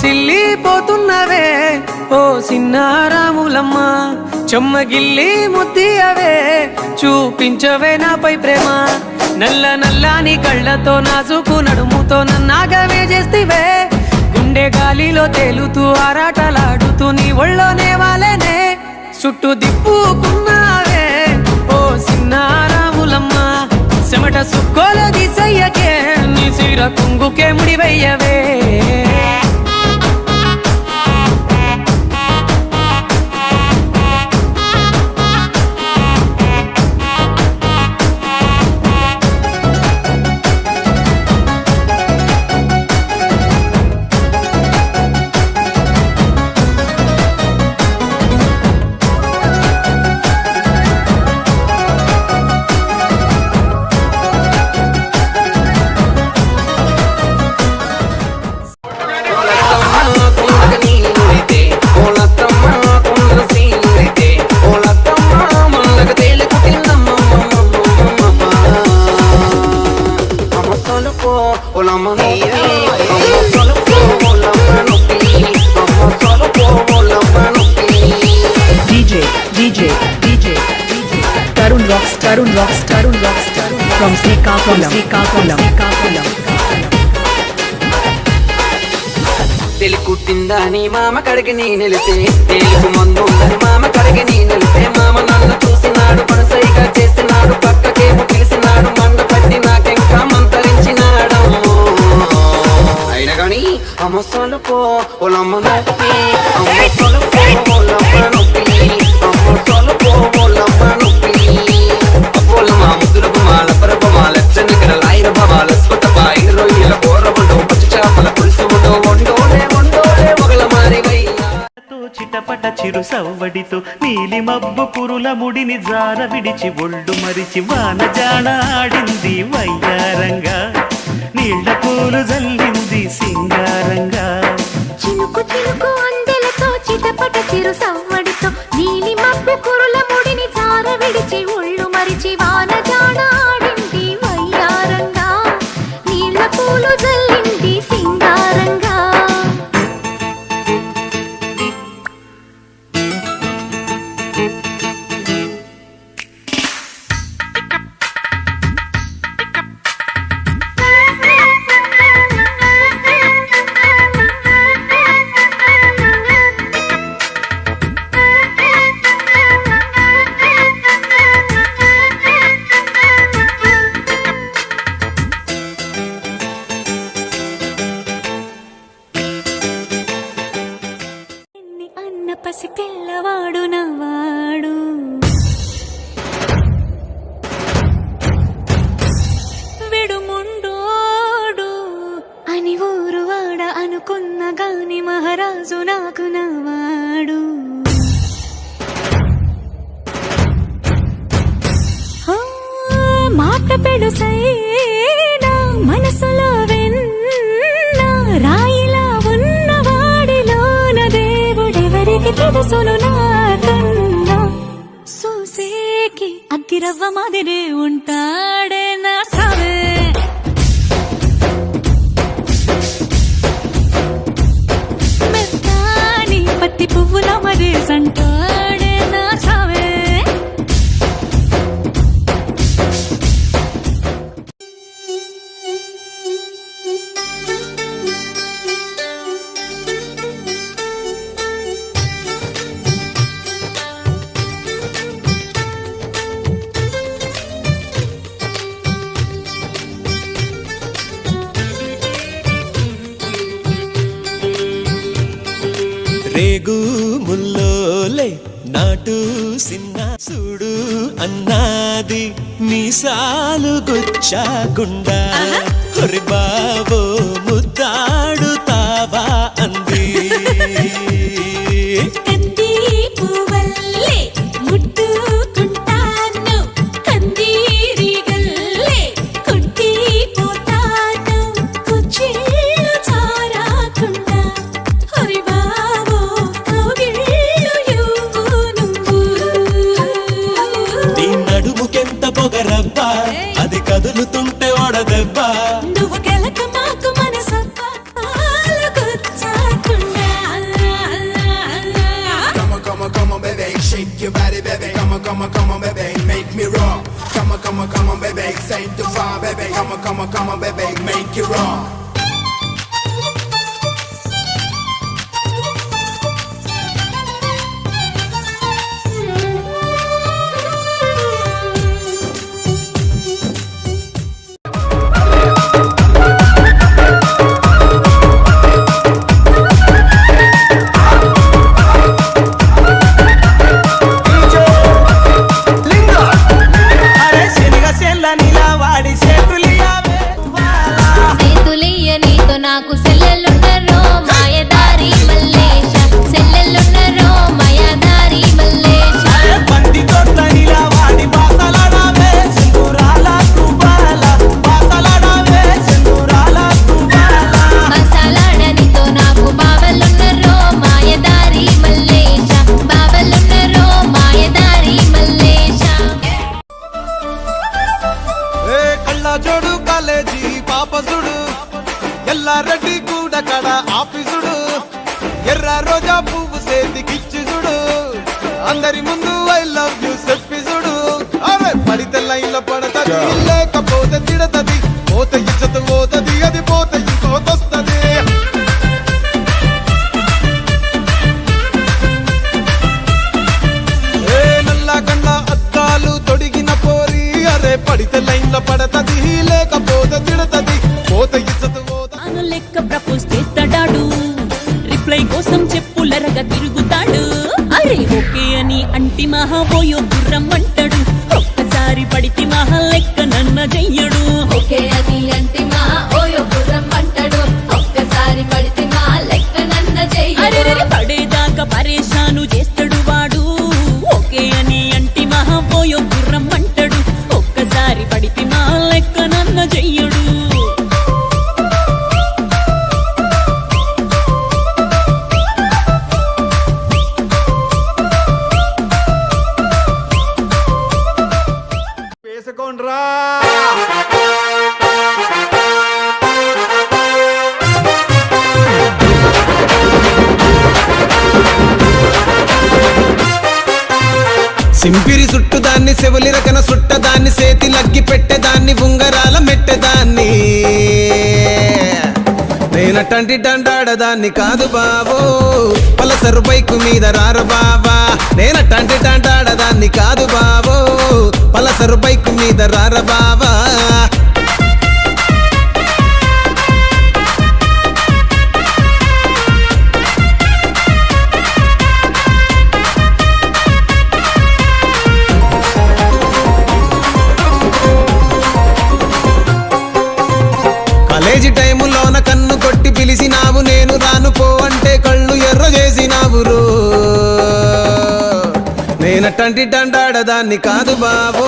విసిల్లిపోతున్నవే ఓ సిన్నారాములమ్మ చెమ్మగిల్లి ముద్దియవే చూపించవే నాపై ప్రేమ నల్ల నల్లాని కళ్ళతో నాజుకు నడుముతో నన్నాగవే చేస్తివే గుండె గాలిలో తేలుతూ ఆరాటలాడుతూ నీ ఒళ్ళోనే వాలేనే చుట్టూ దిప్పుకున్నావే ఓ సిన్నారాములమ్మ చెమట సుక్కోల దిశయ్యకే నీ సిర కుంగుకే ముడివయ్యవే DJ Tarun rocks from Srikakulam. Telugu తిందని మామ కడిగి నీ నిలితే తెలుగు మందు ఉందని మామ కడిగి నీ నిలితే మామ నన్ను చూసినాడు మనసైగా చేసినాడు పక్కకేమో పిలిసినాడు మండ పట్టి నాకెంకా మంతరించినాడమ్మో అయినా గాని అమ్మ సొలుపో ఓలమ్మ నొప్పి అమ్మ సొలుపో ఓలమ్మ నొప్పి అమ్మ సొలుపో ఓలమ్మ నొప్పి అపోలమ్మ ముద్దులకు మాల పరపమా లచ్చని కల లాయిర బాబా లస్పత బాయి రొయ్యల కూరబుండో పచ్చి చేపల పులుసు ఉండో వండోలే మొగల మారివయ్యా చిటపట చిరు సవ్వడితో నీలి మబ్బు పురుల ముడిని జార విడిచి ఒళ్ళు మరిచి వాన జాడ ఆడింది వయ్యారంగా నీళ్ల పూలు జల్లింది సింగారంగా చినుకు చినుకు అందెలతో చిటపట చిరు సవ్వడితో నీలి మబ్బు పురుల ముడిని జార విడిచి ఒళ్ళు మరిచి వాన జాడ ఆడింది వయ్యారంగా నీళ్ల పూలు జల్లింది సింగారంగా పసి పిల్లవాడు నవాడు విడుముండోడు అని ఊరువాడ అనుకున్న గాని మహారాజు నాకు నవాడు మాట పెడుసైనా మనసులో వెన్న రాయిలా ఉన్నవాడిలోన దేవుడెవరికి తెలుసును నాకన్నా సూసేకి అగ్గిరవ్వ మాదిరే ఉంటాడే నా సావే మెత్తాని పత్తి పువ్వుల మరే సంటాడే నా సావే రేగు ముల్లోలే నాటు సిన్న చూడు అన్నాది మీసాలు గుచ్చాకుండా హొరి బావో ముద్దాడుతావా అంది కంది పువ్వల్లే ముట్టుకుంటాను కందీరి గల్లే కొట్టి పోతాను కుచ్చిళ్ళు చారాకుండా హరి బావో కౌగిళ్ళు ఇవ్వు నువ్వు నీ నడుముకెంత పొగరబ్బా అది కదులుతుంటే ఓడదెబ్బా నువ్వు గెలక మాకు sanctify, baby. Come on, baby, make it wrong. అరే శనిగ చెల్ల నిలవాడి చేతులియావే సేతులయ్య నీతో నాకు సెల్లెలున్నరో మాయదారి మల్లేశ సెల్లెలున్నరో మాయదారి మల్లేశ బంతి తోట నిలవాడి బాసలాడావే సింధూరాల తుబాల బాసలాడావే సింధూరాల తుబాల మసాలాడ నీతో నాకు బావలున్నరో మాయదారి మల్లేశ బావలున్నరో మాయదారి మల్లేశ ఏ కళ్ళ జోడు కాలేజీ పాపసుడు ఎల్లారెడ్డి కూడా కడ ఆఫీసుడు ఎర్ర రోజా పువ్వు సేతికిచ్చి చూడు అందరి ముందు ఐ లవ్ యూ చెప్పి చూడు అరే పడితే లైన్ల పడతది లేకపోతే తిడతది పోత ఇచ్చత పోతది అది పోత ఇంకోతొస్తది ఏ నల్ల గండ అద్దాలు తొడిగిన పోరి అరే పడితే లైన్ల పడతది లేకపోతే తిడతది పోత ఇచ్చత పోత అను లెక్క ప్రపోజ్ చేస్తాడాడు రిప్లై కోసం చెప్పులరగా తిరుగుతాడు అరే ఓకే అని అంటి మహా పోయో గుర్రం అంటాడు ఒక్కసారి పడితే మహా లెక్క నన్న చెయ్యడు ఓకే అది అంటే మా ఓయో గుర్రం అంటాడు ఒక్కసారి పడితే మా లెక్క నన్న అరే చెయ్యడు పడేదాకా పరేషాను చేస్తాడు వాడు ఓకే అని అంటి మహా పోయో గుర్రం అంటాడు ఒక్కసారి పడితే మా లెక్క నన్న చెయ్యడు వేసుకోండ్రా సింపిరి సుట్టుదాన్ని సెవలి రకన సుట్టదాన్ని సేతి లగ్గి పెట్టేదాన్ని ఉంగరాల మెట్టెదాన్ని నేనటంటి డండాడదాన్ని కాదు బావో పలసరు బైకు మీద రారు బావా నేనటంటి డండాడదాన్ని కాదు బావో పలసరు బైకు మీద రార బావా కాలేజీ టైములోన కన్ను కొట్టి పిలిచినావు నేను రాను పో అంటే కళ్ళు ఎర్ర చేసినావు రో నేనటంటి డండాడదాన్ని కాదు బావో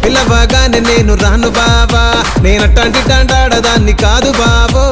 పిలవగానే నేను రాను బావా నేనటంటి డండాడదాన్ని కాదు బావో